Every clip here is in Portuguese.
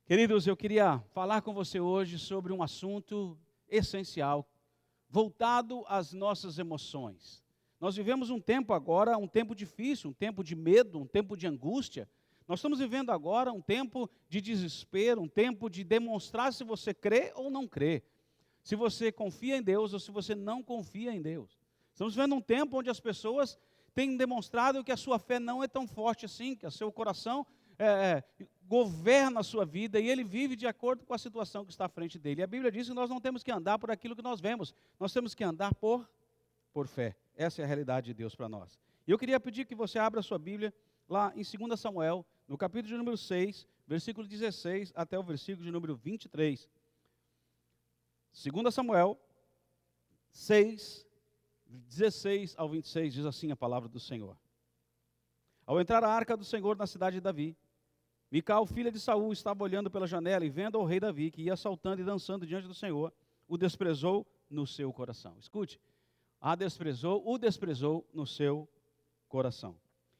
Queridos, eu queria falar com você hoje sobre um assunto essencial, voltado às nossas emoções. Nós vivemos um tempo agora, um tempo difícil, um tempo de medo, um tempo de angústia. Nós estamos vivendo agora um tempo de desespero, um tempo de demonstrar se você crê ou não crê, se você confia em Deus ou se você não confia em Deus. Estamos vivendo um tempo onde as pessoas têm demonstrado que a sua fé não é tão forte assim, que o seu coração governa a sua vida e ele vive de acordo com a situação que está à frente dele. E a Bíblia diz que nós não temos que andar por aquilo que nós vemos, nós temos que andar por fé. Essa é a realidade de Deus para nós. E eu queria pedir que você abra a sua Bíblia lá em 2 Samuel, no capítulo de número 6, versículo 16 até o versículo de número 23. 2 Samuel 6, 16 ao 26, diz assim a palavra do Senhor. Ao entrar a arca do Senhor na cidade de Davi, Mical, filha de Saul, estava olhando pela janela e vendo ao rei Davi, que ia saltando e dançando diante do Senhor, o desprezou no seu coração. Escute, o desprezou no seu coração.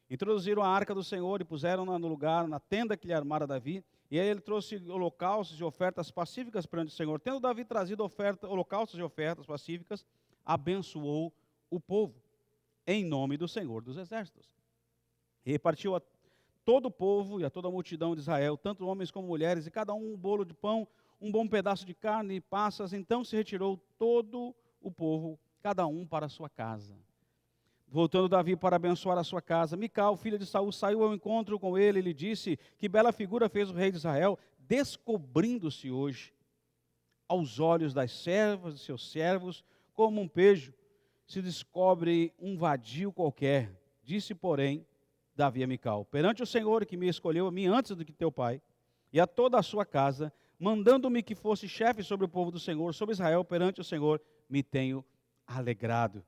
Introduziram a arca do Senhor e puseram-na no lugar, na tenda que lhe armara Davi, e aí ele trouxe holocaustos e ofertas pacíficas perante o Senhor. Tendo Davi trazido holocaustos e ofertas pacíficas, abençoou o povo, em nome do Senhor dos Exércitos. E repartiu a todo o povo e a toda a multidão de Israel, tanto homens como mulheres, e cada um bolo de pão, um bom pedaço de carne e passas. Então se retirou todo o povo, cada um para a sua casa. Voltando Davi para abençoar a sua casa, Mical, filha de Saul, saiu ao encontro com ele e lhe disse: que bela figura fez o rei de Israel, descobrindo-se hoje aos olhos das servas de seus servos, como um pejo se descobre um vadio qualquer. Disse, porém, Davi a Mical: perante o Senhor que me escolheu a mim antes do que teu pai, e a toda a sua casa, mandando-me que fosse chefe sobre o povo do Senhor, sobre Israel, perante o Senhor, me tenho alegrado.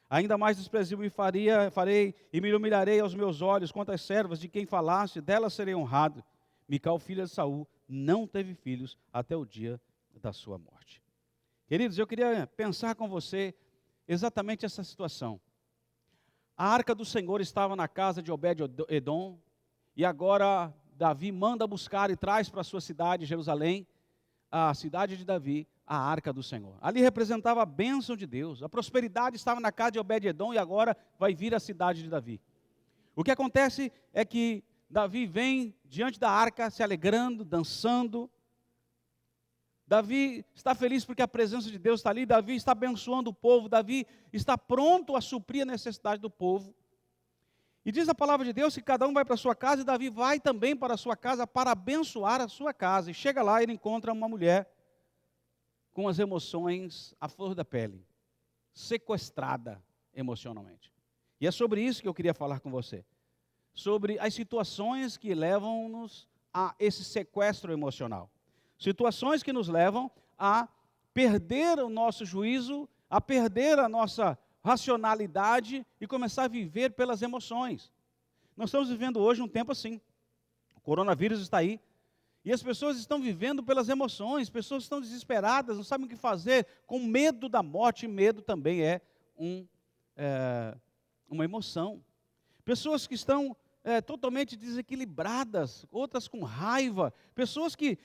Ainda mais desprezível me farei e me humilharei aos meus olhos quanto às servas de quem falaste, delas serei honrado. Mical, filha de Saul, não teve filhos até o dia da sua morte. Queridos, eu queria pensar com você exatamente essa situação. A arca do Senhor estava na casa de Obed-edom, e agora Davi manda buscar e traz para a sua cidade, Jerusalém, a cidade de Davi, a arca do Senhor. Ali representava a bênção de Deus, a prosperidade estava na casa de Obed-edom e agora vai vir a cidade de Davi. O que acontece é que Davi vem diante da arca se alegrando, dançando. Davi está feliz porque a presença de Deus está ali, Davi está abençoando o povo, Davi está pronto a suprir a necessidade do povo. E diz a palavra de Deus que cada um vai para a sua casa e Davi vai também para a sua casa para abençoar a sua casa. E chega lá e ele encontra uma mulher com as emoções à flor da pele, sequestrada emocionalmente. E é sobre isso que eu queria falar com você, sobre as situações que levam-nos a esse sequestro emocional. Situações que nos levam a perder o nosso juízo, a perder a nossa racionalidade e começar a viver pelas emoções. Nós estamos vivendo hoje um tempo assim. O coronavírus está aí. E as pessoas estão vivendo pelas emoções, pessoas estão desesperadas, não sabem o que fazer, com medo da morte. Medo também é uma emoção. Pessoas que estão totalmente desequilibradas, outras com raiva, pessoas que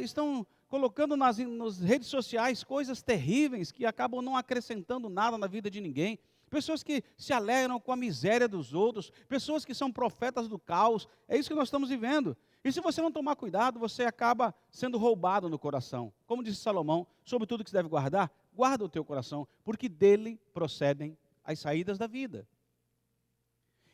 estão colocando nas redes sociais coisas terríveis que acabam não acrescentando nada na vida de ninguém, pessoas que se alegram com a miséria dos outros, pessoas que são profetas do caos. É isso que nós estamos vivendo. E se você não tomar cuidado, você acaba sendo roubado no coração. Como disse Salomão, sobre tudo que se deve guardar, guarda o teu coração, porque dele procedem as saídas da vida.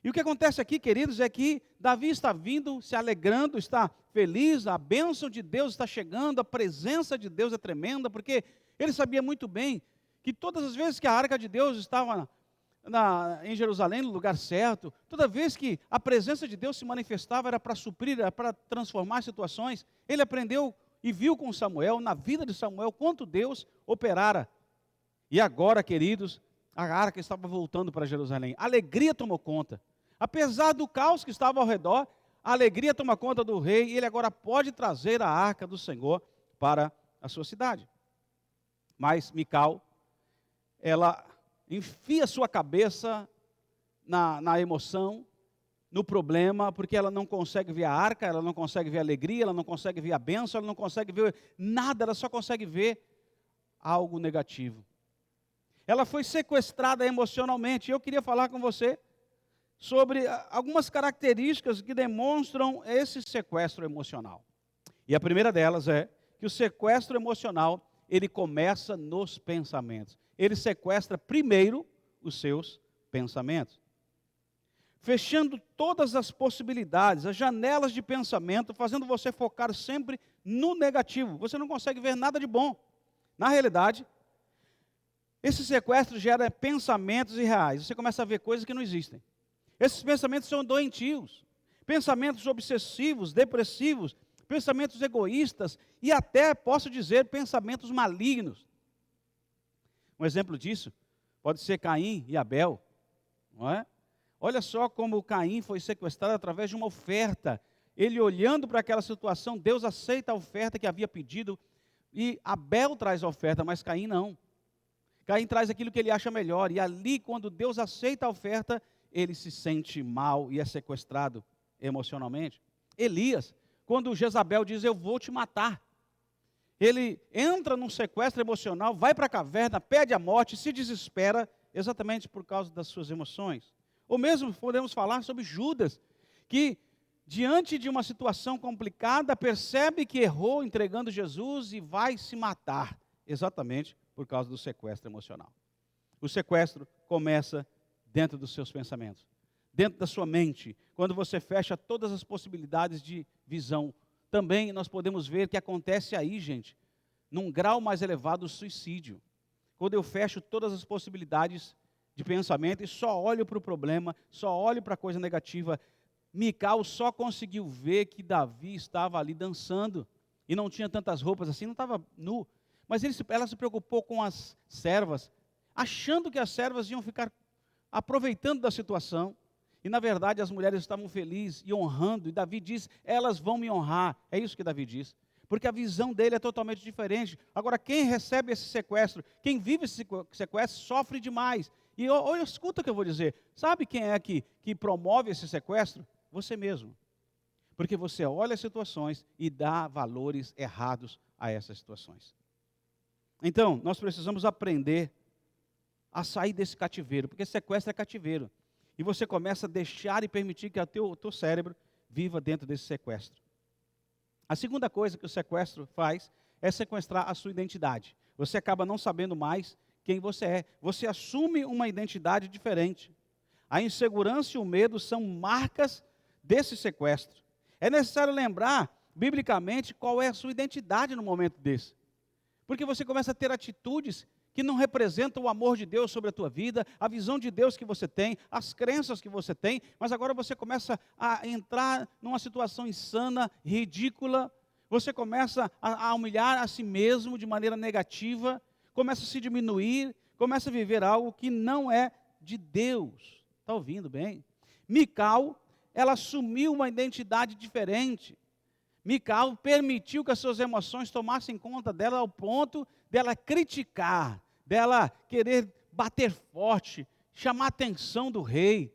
E o que acontece aqui, queridos, é que Davi está vindo, se alegrando, está feliz, a bênção de Deus está chegando, a presença de Deus é tremenda, porque ele sabia muito bem que todas as vezes que a arca de Deus estava em Jerusalém, no lugar certo, toda vez que a presença de Deus se manifestava, era para suprir, era para transformar situações. Ele aprendeu e viu com Samuel, na vida de Samuel, quanto Deus operara. E agora, queridos, a arca estava voltando para Jerusalém. A alegria tomou conta. Apesar do caos que estava ao redor, a alegria toma conta do rei e ele agora pode trazer a arca do Senhor para a sua cidade. Mas Mical, ela enfia sua cabeça na emoção no problema, porque ela não consegue ver a arca, ela não consegue ver a alegria, ela não consegue ver a bênção, ela não consegue ver nada, ela só consegue ver algo negativo. Ela foi sequestrada emocionalmente. Eu queria falar com você sobre algumas características que demonstram esse sequestro emocional. E a primeira delas é que o sequestro emocional, ele começa nos pensamentos. Ele sequestra primeiro os seus pensamentos. Fechando todas as possibilidades, as janelas de pensamento, fazendo você focar sempre no negativo. Você não consegue ver nada de bom. Na realidade, esse sequestro gera pensamentos irreais. Você começa a ver coisas que não existem. Esses pensamentos são doentios. Pensamentos obsessivos, depressivos, pensamentos egoístas e até, posso dizer, pensamentos malignos. Um exemplo disso pode ser Caim e Abel, não é? Olha só como Caim foi sequestrado através de uma oferta. Ele olhando para aquela situação, Deus aceita a oferta que havia pedido e Abel traz a oferta, mas Caim não. Caim traz aquilo que ele acha melhor e ali, quando Deus aceita a oferta, ele se sente mal e é sequestrado emocionalmente. Elias, quando Jezabel diz, eu vou te matar, ele entra num sequestro emocional, vai para a caverna, pede a morte, se desespera, exatamente por causa das suas emoções. Ou mesmo podemos falar sobre Judas, que diante de uma situação complicada, percebe que errou entregando Jesus e vai se matar, exatamente por causa do sequestro emocional. O sequestro começa dentro dos seus pensamentos, dentro da sua mente, quando você fecha todas as possibilidades de visão. Também nós podemos ver que acontece aí, gente, num grau mais elevado, o suicídio. Quando eu fecho todas as possibilidades de pensamento e só olho para o problema, só olho para a coisa negativa. Mical só conseguiu ver que Davi estava ali dançando e não tinha tantas roupas assim, não estava nu. Mas ela se preocupou com as servas, achando que as servas iam ficar aproveitando da situação. E na verdade as mulheres estavam felizes e honrando. E Davi diz, elas vão me honrar. É isso que Davi diz. Porque a visão dele é totalmente diferente. Agora, quem recebe esse sequestro, quem vive esse sequestro, sofre demais. E escuta o que eu vou dizer. Sabe quem é que promove esse sequestro? Você mesmo. Porque você olha as situações e dá valores errados a essas situações. Então, nós precisamos aprender a sair desse cativeiro, porque sequestro é cativeiro. E você começa a deixar e permitir que o teu cérebro viva dentro desse sequestro. A segunda coisa que o sequestro faz é sequestrar a sua identidade. Você acaba não sabendo mais quem você é. Você assume uma identidade diferente. A insegurança e o medo são marcas desse sequestro. É necessário lembrar, biblicamente, qual é a sua identidade no momento desse. Porque você começa a ter atitudes que não representam o amor de Deus sobre a tua vida, a visão de Deus que você tem, as crenças que você tem, mas agora você começa a entrar numa situação insana, ridícula, você começa a humilhar a si mesmo de maneira negativa, começa a se diminuir, começa a viver algo que não é de Deus. Está ouvindo bem? Mical, ela assumiu uma identidade diferente. Mical permitiu que as suas emoções tomassem conta dela ao ponto dela criticar, dela querer bater forte, chamar a atenção do rei,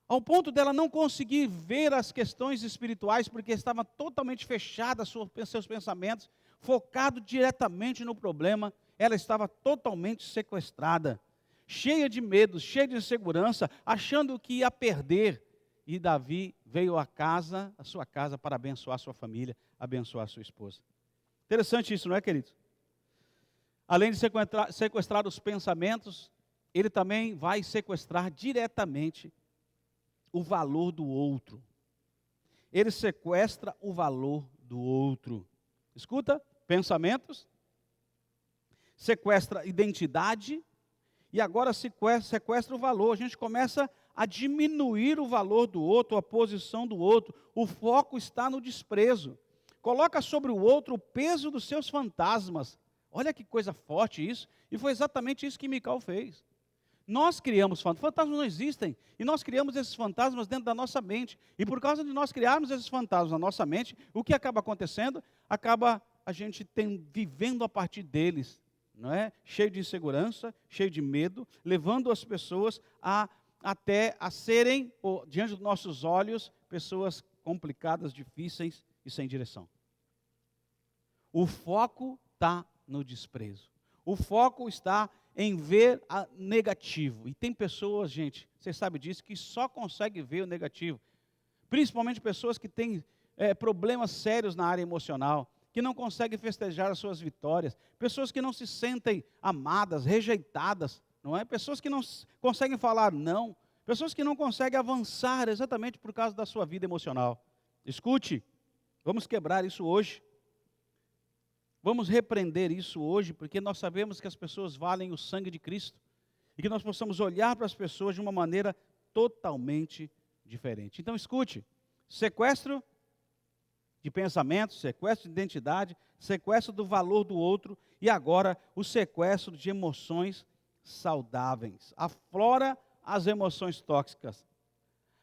ao ponto dela não conseguir ver as questões espirituais, porque estava totalmente fechada seus pensamentos, focado diretamente no problema, ela estava totalmente sequestrada, cheia de medo, cheia de insegurança, achando que ia perder. E Davi veio à sua casa, para abençoar a sua família, abençoar a sua esposa. Interessante isso, não é, queridos? Além de sequestrar os pensamentos, ele também vai sequestrar diretamente o valor do outro. Ele sequestra o valor do outro. Escuta, pensamentos, sequestra identidade e agora sequestra o valor. A gente começa a diminuir o valor do outro, a posição do outro. O foco está no desprezo. Coloca sobre o outro o peso dos seus fantasmas. Olha que coisa forte isso. E foi exatamente isso que Mical fez. Nós criamos fantasmas não existem. E nós criamos esses fantasmas dentro da nossa mente. E por causa de nós criarmos esses fantasmas na nossa mente, o que acaba acontecendo? Acaba a gente vivendo a partir deles. Não é? Cheio de insegurança, cheio de medo, levando as pessoas a até a serem, diante dos nossos olhos, pessoas complicadas, difíceis e sem direção. O foco está no desprezo. O foco está em ver o negativo. E tem pessoas, gente, você sabe disso, que só conseguem ver o negativo. Principalmente pessoas que têm problemas sérios na área emocional, que não conseguem festejar as suas vitórias, pessoas que não se sentem amadas, rejeitadas, não é? Pessoas que não conseguem falar não, pessoas que não conseguem avançar exatamente por causa da sua vida emocional. Escute, vamos quebrar isso hoje. Vamos repreender isso hoje, porque nós sabemos que as pessoas valem o sangue de Cristo e que nós possamos olhar para as pessoas de uma maneira totalmente diferente. Então escute, sequestro de pensamento, sequestro de identidade, sequestro do valor do outro e agora o sequestro de emoções saudáveis. Aflora as emoções tóxicas.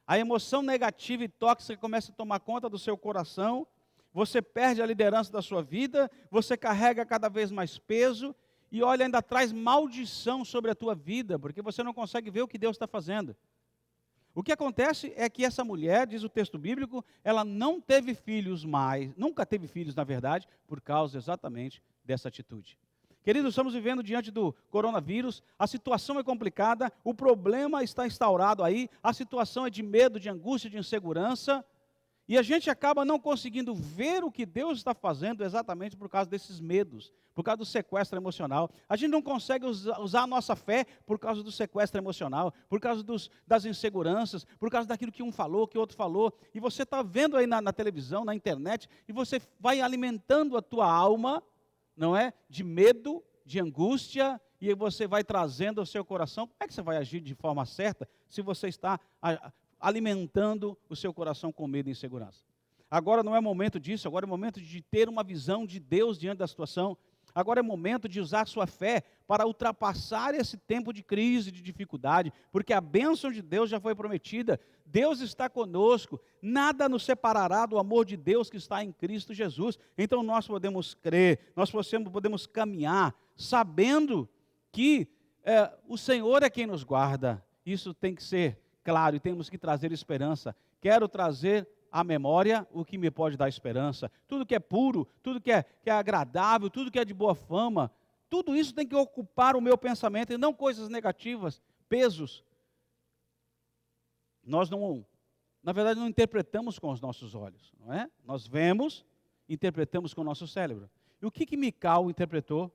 A emoção negativa e tóxica começa a tomar conta do seu coração, você perde a liderança da sua vida, você carrega cada vez mais peso e olha, ainda traz maldição sobre a tua vida, porque você não consegue ver o que Deus está fazendo. O que acontece é que essa mulher, diz o texto bíblico, ela não teve filhos mais, nunca teve filhos na verdade, por causa exatamente dessa atitude. Queridos, estamos vivendo diante do coronavírus, a situação é complicada, o problema está instaurado aí, a situação é de medo, de angústia, de insegurança, e a gente acaba não conseguindo ver o que Deus está fazendo exatamente por causa desses medos, por causa do sequestro emocional. A gente não consegue usar a nossa fé por causa do sequestro emocional, por causa das inseguranças, por causa daquilo que um falou, que o outro falou. E você está vendo aí na televisão, na internet, e você vai alimentando a tua alma, não é? De medo, de angústia, e você vai trazendo ao seu coração. Como é que você vai agir de forma certa se você está alimentando o seu coração com medo e insegurança? Agora não é momento disso, agora é momento de ter uma visão de Deus diante da situação. Agora é momento de usar sua fé para ultrapassar esse tempo de crise, de dificuldade, porque a bênção de Deus já foi prometida. Deus está conosco, nada nos separará do amor de Deus que está em Cristo Jesus. Então nós podemos crer, nós podemos caminhar, sabendo que o Senhor é quem nos guarda. Isso tem que ser claro, e temos que trazer esperança. Quero trazer à memória o que me pode dar esperança. Tudo que é puro, tudo que é agradável, tudo que é de boa fama, tudo isso tem que ocupar o meu pensamento, e não coisas negativas, pesos. Nós não, na verdade, não interpretamos com os nossos olhos, não é? Nós vemos, interpretamos com o nosso cérebro. E o que Mical interpretou?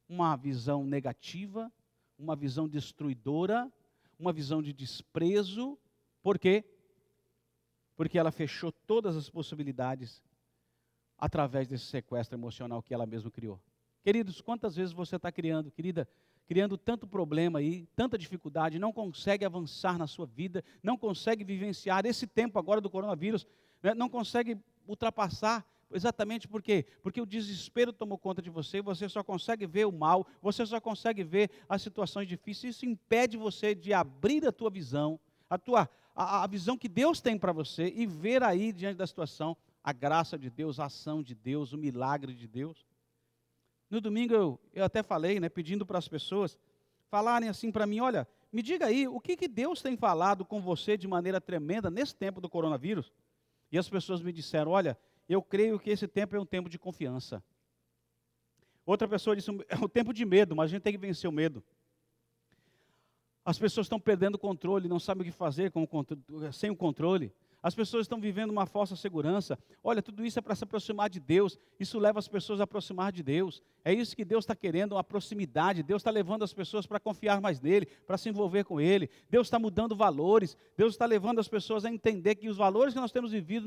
Uma visão negativa, uma visão destruidora, uma visão de desprezo. Por quê? Porque ela fechou todas as possibilidades através desse sequestro emocional que ela mesma criou. Queridos, quantas vezes você está criando, querida, criando tanto problema aí, tanta dificuldade, não consegue avançar na sua vida, não consegue vivenciar esse tempo agora do coronavírus, né, não consegue ultrapassar. Exatamente por quê? Porque o desespero tomou conta de você, você só consegue ver o mal, você só consegue ver as situações difíceis, isso impede você de abrir a tua visão, a visão que Deus tem para você e ver aí diante da situação a graça de Deus, a ação de Deus, o milagre de Deus. No domingo eu até falei, né, pedindo para as pessoas falarem assim para mim, olha, me diga aí, o que Deus tem falado com você de maneira tremenda nesse tempo do coronavírus? E as pessoas me disseram, olha, eu creio que esse tempo é um tempo de confiança. Outra pessoa disse, é um tempo de medo, mas a gente tem que vencer o medo. As pessoas estão perdendo o controle, não sabem o que fazer sem o controle. As pessoas estão vivendo uma falsa segurança. Olha, tudo isso é para se aproximar de Deus. Isso leva as pessoas a aproximar de Deus. É isso que Deus está querendo, uma proximidade. Deus está levando as pessoas para confiar mais nele, para se envolver com ele. Deus está mudando valores. Deus está levando as pessoas a entender que os valores que nós temos vivido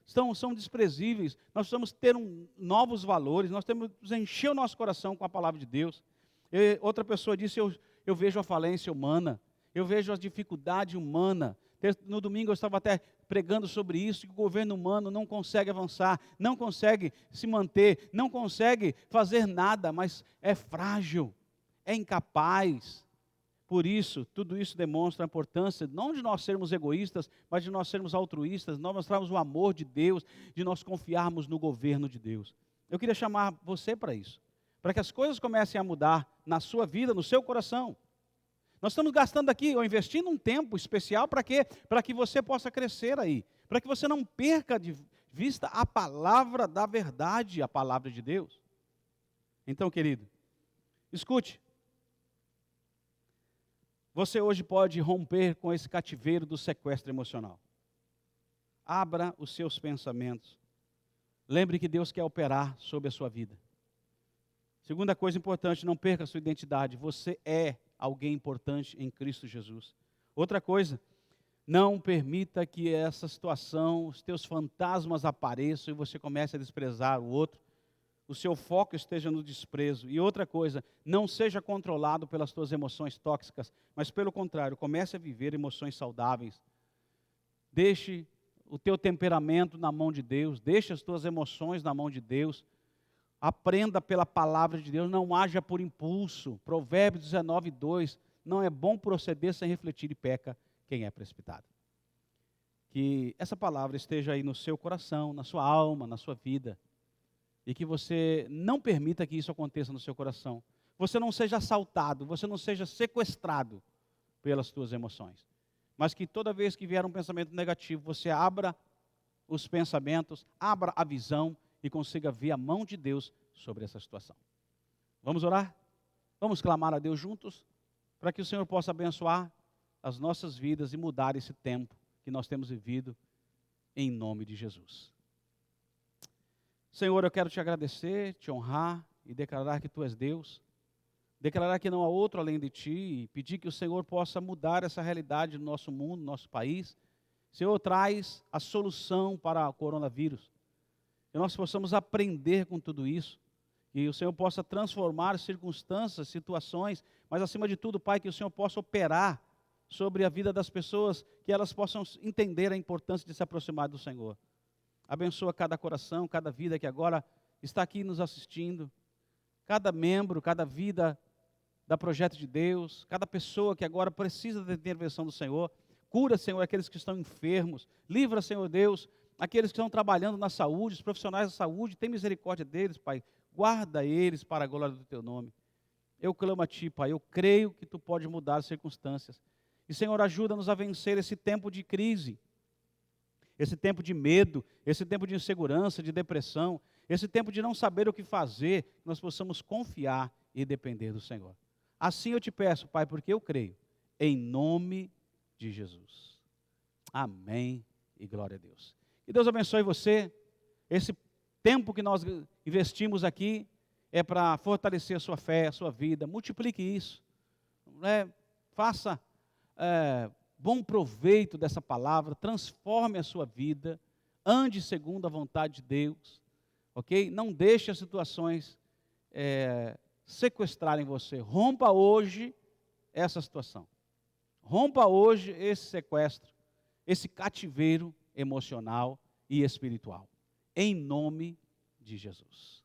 são desprezíveis. Nós precisamos ter novos valores. Nós temos que encher o nosso coração com a palavra de Deus. Outra pessoa disse, eu vejo a falência humana. Eu vejo a dificuldade humana. No domingo eu estava até pregando sobre isso, que o governo humano não consegue avançar, não consegue se manter, não consegue fazer nada, mas é frágil, é incapaz. Por isso, tudo isso demonstra a importância, não de nós sermos egoístas, mas de nós sermos altruístas, de nós mostrarmos o amor de Deus, de nós confiarmos no governo de Deus. Eu queria chamar você para isso, para que as coisas comecem a mudar na sua vida, no seu coração. Nós estamos gastando aqui, ou investindo um tempo especial para quê? Para que você possa crescer aí. Para que você não perca de vista a palavra da verdade, a palavra de Deus. Então, querido, escute. Você hoje pode romper com esse cativeiro do sequestro emocional. Abra os seus pensamentos. Lembre que Deus quer operar sobre a sua vida. Segunda coisa importante, não perca a sua identidade. Você é alguém importante em Cristo Jesus. Outra coisa, não permita que essa situação, os teus fantasmas apareçam e você comece a desprezar o outro. O seu foco esteja no desprezo. E outra coisa, não seja controlado pelas tuas emoções tóxicas, mas pelo contrário, comece a viver emoções saudáveis. Deixe o teu temperamento na mão de Deus, deixe as tuas emoções na mão de Deus. Aprenda pela palavra de Deus, não haja por impulso. Provérbios 19:2, não é bom proceder sem refletir e peca quem é precipitado. Que essa palavra esteja aí no seu coração, na sua alma, na sua vida. E que você não permita que isso aconteça no seu coração. Você não seja assaltado, você não seja sequestrado pelas tuas emoções. Mas que toda vez que vier um pensamento negativo, você abra os pensamentos, abra a visão e consiga ver a mão de Deus sobre essa situação. Vamos orar? Vamos clamar a Deus juntos, para que o Senhor possa abençoar as nossas vidas e mudar esse tempo que nós temos vivido, em nome de Jesus. Senhor, eu quero te agradecer, te honrar e declarar que Tu és Deus, declarar que não há outro além de Ti e pedir que o Senhor possa mudar essa realidade no nosso mundo, no nosso país. Senhor, traz a solução para o coronavírus, que nós possamos aprender com tudo isso, que o Senhor possa transformar circunstâncias, situações, mas acima de tudo, Pai, que o Senhor possa operar sobre a vida das pessoas, que elas possam entender a importância de se aproximar do Senhor. Abençoa cada coração, cada vida que agora está aqui nos assistindo, cada membro, cada vida da Projeto de Deus, cada pessoa que agora precisa da intervenção do Senhor. Cura, Senhor, aqueles que estão enfermos. Livra, Senhor Deus, aqueles que estão trabalhando na saúde, os profissionais da saúde. Tem misericórdia deles, Pai. Guarda eles para a glória do Teu nome. Eu clamo a Ti, Pai. Eu creio que Tu pode mudar as circunstâncias. E, Senhor, ajuda-nos a vencer esse tempo de crise, esse tempo de medo, esse tempo de insegurança, de depressão, esse tempo de não saber o que fazer, que nós possamos confiar e depender do Senhor. Assim eu te peço, Pai, porque eu creio, em nome de Jesus. Amém e glória a Deus. Que Deus abençoe você. Esse tempo que nós investimos aqui é para fortalecer a sua fé, a sua vida. Multiplique isso. Faça bom proveito dessa palavra, transforme a sua vida, ande segundo a vontade de Deus, ok? Não deixe as situações sequestrarem você. Rompa hoje essa situação. Rompa hoje esse sequestro, esse cativeiro emocional e espiritual. Em nome de Jesus.